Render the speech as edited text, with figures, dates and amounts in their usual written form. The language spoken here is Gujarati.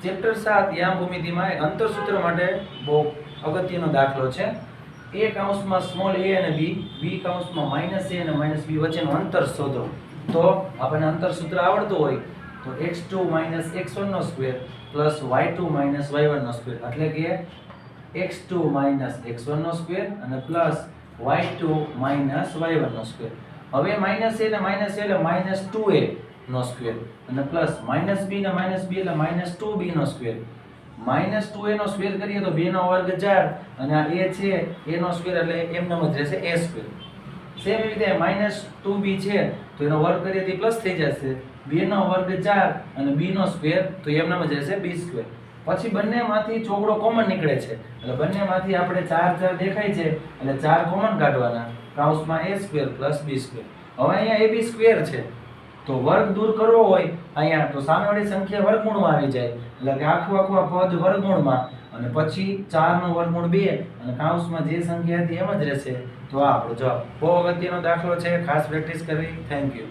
ચેપ્ટર 7 યામ ભૂમિતિમાં એક અંતરસૂત્ર માટે બહુ અગત્યનો દાખલો છે. a કૌંસમાં સ્મોલ a અને b કૌંસમાં માઇનસ a અને માઇનસ b વચ્ચેનું અંતર શોધો. તો આપણને અંતરસૂત્ર આવડતું હોય તો x2 - x1 નો સ્ક્વેર પ્લસ y2 - y1 નો સ્ક્વેર એટલે કે x2 - x1 નો સ્ક્વેર અને પ્લસ y2 - y1 નો સ્ક્વેર. હવે માઇનસ a ને માઇનસ એટલે -2a નો સ્ક્વેર અને પ્લસ માઇનસ b ને માઇનસ b એટલે -2b નો સ્ક્વેર. -2a નો સ્ક્વેર કરીએ તો 2 નો વર્ગ 4 અને આ a છે a નો સ્ક્વેર એટલે એમનેમ જ રહેશે a સ્ક્વેર. સેમ એવી રીતે -2b છે તો એનો વર્ગ કરીએ તો પ્લસ થઈ જશે 2 નો વર્ગ 4 અને b નો સ્ક્વેર તો એમનેમ જ રહેશે b સ્ક્વેર. પછી બંનેમાંથી ચોગડો કોમન નીકળે છે એટલે બંનેમાંથી આપણે 4 દેખાય છે એટલે 4 કોમન કાઢવાના કૌંસમાં a square plus b square. હવે અહીંયા ab સ્ક્વેર છે તો વર્ગ દૂર કરવો હોય અહીંયા તો સામેવાળી સંખ્યા વર્ગમૂળમાં આવી જાય એટલે કે આખું આ પદ વર્ગમૂળમાં અને પછી 4 નો વર્ગમૂળ 2 અને કૌંસમાં જે સંખ્યા હતી એમ જ રહેશે. તો આ આપણો જવાબ. બહુ અગત્યનો દાખલો છે, ખાસ પ્રેક્ટિસ કરવી. Thank you.